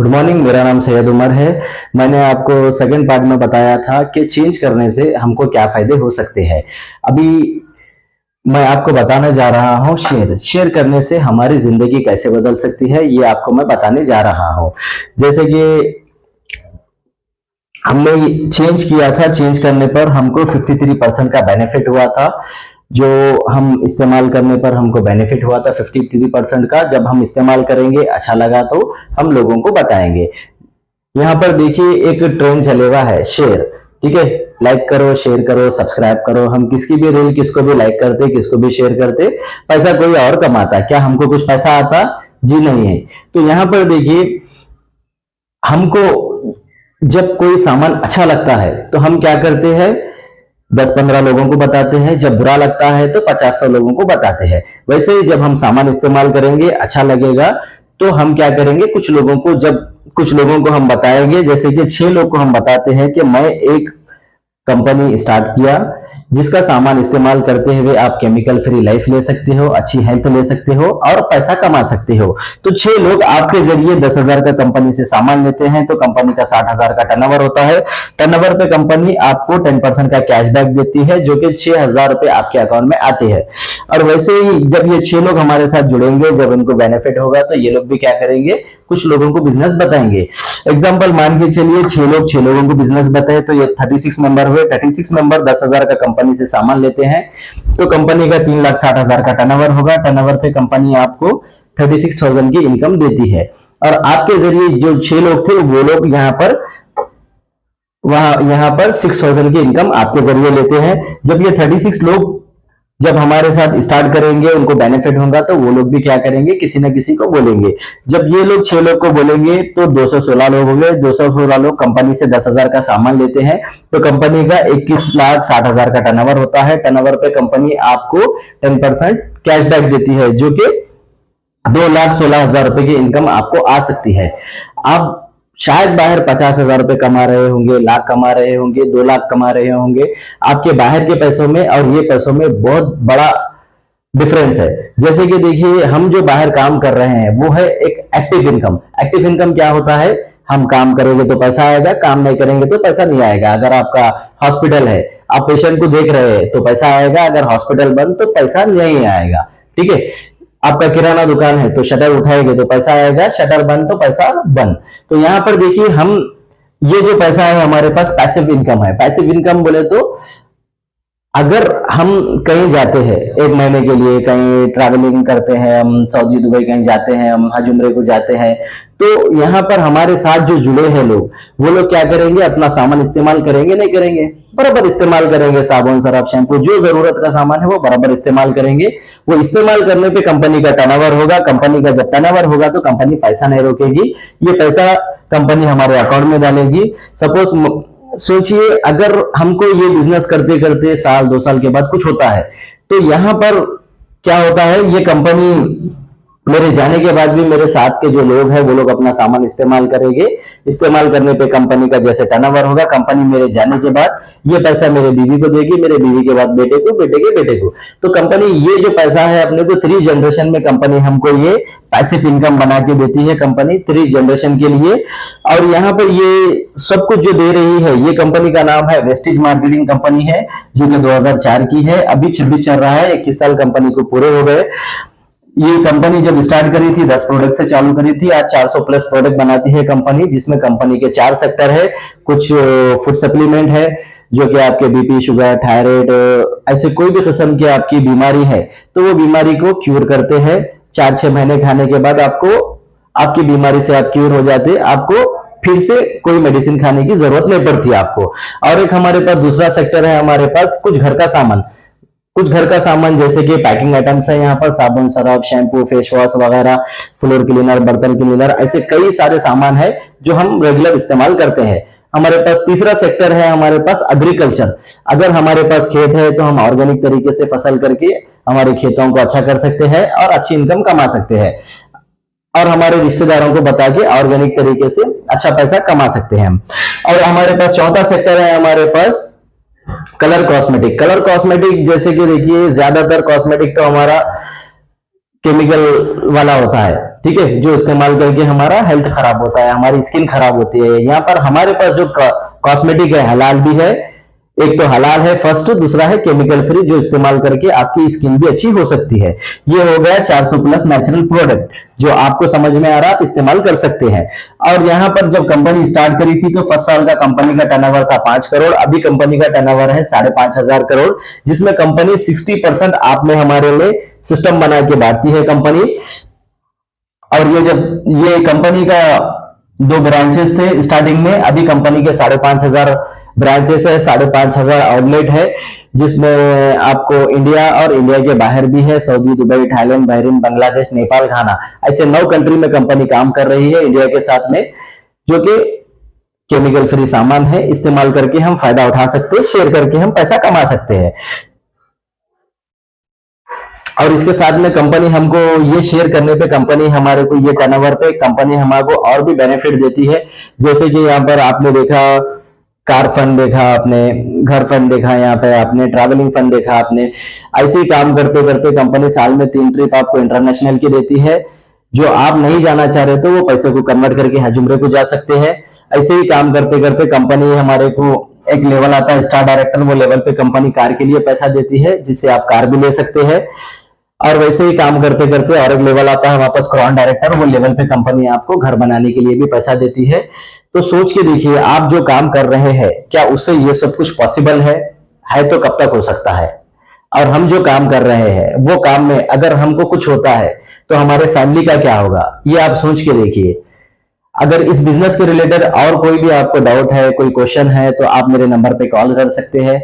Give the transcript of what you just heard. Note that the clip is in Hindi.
Good morning. मेरा नाम सैयद उमर है। मैंने आपको सेकंड पार्ट में बताया था कि चेंज करने से हमको क्या फायदे हो सकते हैं। अभी मैं आपको बताने जा रहा हूँ शेयर करने से हमारी जिंदगी कैसे बदल सकती है, ये आपको मैं बताने जा रहा हूँ। जैसे कि हमने चेंज किया था, चेंज करने पर हमको 53% का बेनिफिट हुआ था। जो हम इस्तेमाल करने पर हमको बेनिफिट हुआ था 53% का। जब हम इस्तेमाल करेंगे, अच्छा लगा तो हम लोगों को बताएंगे। यहाँ पर देखिए एक ट्रेंड चले हुआ है शेयर, ठीक है। लाइक करो, शेयर करो, सब्सक्राइब करो। हम किसकी भी रील किसको भी लाइक करते, किसको भी शेयर करते, पैसा कोई और कमाता, क्या हमको कुछ पैसा आता? जी नहीं है। तो यहाँ पर देखिए, हमको जब कोई सामान अच्छा लगता है तो हम क्या करते हैं, 10-15 लोगों को बताते हैं। जब बुरा लगता है तो 50-100 लोगों को बताते हैं। वैसे ही जब हम सामान इस्तेमाल करेंगे, अच्छा लगेगा तो हम क्या करेंगे, कुछ लोगों को हम बताएंगे। जैसे कि 6 लोग को हम बताते हैं कि मैं एक कंपनी स्टार्ट किया जिसका सामान इस्तेमाल करते हुए आप केमिकल फ्री लाइफ ले सकते हो, अच्छी हेल्थ ले सकते हो और पैसा कमा सकते हो। तो 6 लोग आपके जरिए 10,000 का कंपनी से सामान लेते हैं तो कंपनी का 60,000 का टर्नओवर होता है। टर्नओवर पे कंपनी आपको 10% का कैशबैक देती है, जो कि 6,000 रुपए आपके अकाउंट में आते हैं। और वैसे ही जब ये 6 लोग हमारे साथ जुड़ेंगे, जब उनको बेनिफिट होगा तो ये लोग भी क्या करेंगे, कुछ लोगों को बिजनेस बताएंगे। एग्जाम्पल मान के चलिए 6 लोगों को बिजनेस बताए तो ये 36 मेंबर हुए। 36 मेंबर 10,000 का कंपनी से सामान लेते हैं तो कंपनी का 3,60,000 का टर्नओवर होगा। टर्नओवर पे कंपनी आपको 36,000 की इनकम देती है। और आपके जरिए जो 6 लोग थे वो लोग यहाँ पर 6,000 की इनकम आपके जरिए लेते हैं। जब ये 36 लोग जब हमारे साथ स्टार्ट करेंगे, उनको बेनिफिट होगा तो वो लोग भी क्या करेंगे, किसी ना किसी को बोलेंगे। जब ये लोग 6 लोग को बोलेंगे तो 216 लोग हो गए। 216 लोग कंपनी से 10,000 का सामान लेते हैं तो कंपनी का 21,60,000 का टर्नओवर होता है। टर्नओवर पे कंपनी आपको 10% कैशबैक देती है, जो कि 2,16,000 रुपए की इनकम आपको आ सकती है। आप शायद बाहर 50,000 रुपए कमा रहे होंगे, लाख कमा रहे होंगे, 2 लाख कमा रहे होंगे। आपके बाहर के पैसों में और ये पैसों में बहुत बड़ा डिफरेंस है। जैसे कि देखिए, हम जो बाहर काम कर रहे हैं वो है एक एक्टिव इनकम। एक्टिव इनकम क्या होता है, हम काम करेंगे तो पैसा आएगा, काम नहीं करेंगे तो पैसा नहीं आएगा। अगर आपका हॉस्पिटल है, आप पेशेंट को देख रहे हैं तो पैसा आएगा, अगर हॉस्पिटल बंद तो पैसा नहीं आएगा, ठीक है। आपका किराना दुकान है तो शटर उठाएंगे तो पैसा आएगा, शटर बंद तो पैसा बंद। तो यहाँ पर देखिए, हम ये जो पैसा है हमारे पास पैसिव इनकम है। पैसिव इनकम बोले तो अगर हम कहीं जाते हैं 1 महीने के लिए, कहीं ट्रैवलिंग करते हैं, हम सऊदी दुबई कहीं जाते हैं, हम हज उम्रे को जाते हैं, तो यहाँ पर हमारे साथ जो जुड़े हैं लोग, वो लोग क्या करेंगे, अपना सामान इस्तेमाल करेंगे नहीं करेंगे, बराबर इस्तेमाल करेंगे। साबुन, सरफ, शैम्पू, जो जरूरत का सामान है वो बराबर इस्तेमाल करेंगे। वो इस्तेमाल करने पे कंपनी का टर्नओवर होगा। कंपनी का जब टर्नओवर होगा तो कंपनी पैसा नहीं रोकेगी, ये पैसा कंपनी हमारे अकाउंट में डालेगी। सपोज सोचिए, अगर हमको ये बिजनेस करते करते साल 2 साल के बाद कुछ होता है तो यहाँ पर क्या होता है, ये कंपनी मेरे जाने के बाद भी मेरे साथ के जो लोग हैं वो लोग अपना सामान इस्तेमाल करेंगे। इस्तेमाल करने पे कंपनी का जैसे टर्नओवर होगा, कंपनी मेरे जाने के बाद ये पैसा मेरे बीवी को देगी, मेरे बीवी के बाद बेटे को, बेटे के बेटे को। तो कंपनी ये जो पैसा है अपने को 3 जनरेशन में कंपनी हमको ये पैसिव इनकम बना के देती है, कंपनी 3 जनरेशन के लिए। और यहाँ पर ये सब कुछ जो दे रही है, ये कंपनी का नाम है वेस्टिज मार्केटिंग कंपनी है, जो कि 2004 की है। अभी 26 चल रहा है, 21 साल कंपनी को पूरे हो गए। ये कंपनी जब स्टार्ट करी थी 10 प्रोडक्ट से चालू करी थी, आज 400 प्लस प्रोडक्ट बनाती है कंपनी, जिसमें कंपनी के 4 सेक्टर है। कुछ फूड सप्लीमेंट है, जो कि आपके बीपी, शुगर, थायराइड, ऐसे कोई भी किस्म की आपकी बीमारी है तो वो बीमारी को क्यूर करते हैं। 4-6 महीने खाने के बाद आपको आपकी बीमारी से आप क्यूर हो जाते, आपको फिर से कोई मेडिसिन खाने की जरूरत नहीं पड़ती आपको। और एक हमारे पास दूसरा सेक्टर है, हमारे पास कुछ घर का सामान जैसे कि पैकिंग आइटम्स है। यहाँ पर साबुन, सरफ, शैम्पू, फेस वॉश वगैरह, फ्लोर क्लीनर, बर्तन क्लीनर, ऐसे कई सारे सामान है जो हम रेगुलर इस्तेमाल करते हैं। हमारे पास तीसरा सेक्टर है, हमारे पास एग्रीकल्चर। अगर हमारे पास खेत है तो हम ऑर्गेनिक तरीके से फसल करके हमारे खेतों को अच्छा कर सकते हैं और अच्छी इनकम कमा सकते हैं, और हमारे रिश्तेदारों को बता के ऑर्गेनिक तरीके से अच्छा पैसा कमा सकते हैं हम। और हमारे पास चौथा सेक्टर है, हमारे पास कलर कॉस्मेटिक। जैसे कि देखिए, ज्यादातर कॉस्मेटिक तो हमारा केमिकल वाला होता है, ठीक है, जो इस्तेमाल करके हमारा हेल्थ खराब होता है, हमारी स्किन खराब होती है। यहाँ पर हमारे पास जो कॉस्मेटिक है हलाल भी है, एक तो हलाल है फर्स्ट, दूसरा है केमिकल फ्री, जो इस्तेमाल करके आपकी स्किन भी अच्छी हो सकती है। ये हो गया 400 प्लस नेचुरल प्रोडक्ट, जो आपको समझ में आ रहा है, आप इस्तेमाल कर सकते हैं। और यहाँ पर जब कंपनी स्टार्ट करी थी तो फर्स्ट साल का कंपनी का टर्नओवर था 5 करोड़, अभी कंपनी का टर्नओवर है 5,500 करोड़, जिसमें कंपनी 60% आप में हमारे लिए सिस्टम बना के बांटती है कंपनी। और ये कंपनी का 2 ब्रांचेस थे स्टार्टिंग में, अभी कंपनी के 5,500 ब्रांचेस है, 5,500 आउटलेट है, जिसमें आपको इंडिया और इंडिया के बाहर भी है, Saudi, Dubai, Thailand, Bahrain, Bangladesh, Nepal, Ghana, ऐसे 9 कंट्री में कंपनी काम कर रही है इंडिया के साथ में, जो कि केमिकल फ्री सामान है, इस्तेमाल करके हम फायदा उठा सकते हैं, शेयर करके हम पैसा कमा सकते हैं। और इसके साथ में कंपनी हमको ये शेयर करने पे, कंपनी हमारे को ये टर्नओवर पे कंपनी हमारे और भी बेनिफिट देती है। जैसे कि यहाँ पर आपने देखा कार फंड देखा, आपने घर फंड देखा, यहाँ पे आपने ट्रैवलिंग फंड देखा, आपने ऐसे ही काम करते करते कंपनी साल में 3 ट्रिप आपको इंटरनेशनल की देती है। जो आप नहीं जाना चाह रहे तो वो पैसे को कन्वर्ट करके हज उम्रे को जा सकते हैं। ऐसे ही काम करते करते कंपनी हमारे को एक लेवल आता है स्टार डायरेक्टर, वो लेवल पे कंपनी कार के लिए पैसा देती है, जिससे आप कार भी ले सकते हैं। और वैसे ही काम करते करते और एक लेवल आता है वापस क्राउन डायरेक्टर, वो लेवल पे कंपनी आपको घर बनाने के लिए भी पैसा देती है। तो सोच के देखिए, आप जो काम कर रहे हैं क्या उससे ये सब कुछ पॉसिबल है तो कब तक हो सकता है। और हम जो काम कर रहे हैं वो काम में अगर हमको कुछ होता है तो हमारे फैमिली का क्या होगा, ये आप सोच के देखिए। अगर इस बिजनेस के रिलेटेड और कोई भी आपको डाउट है, कोई क्वेश्चन है, तो आप मेरे नंबर पे कॉल कर सकते हैं।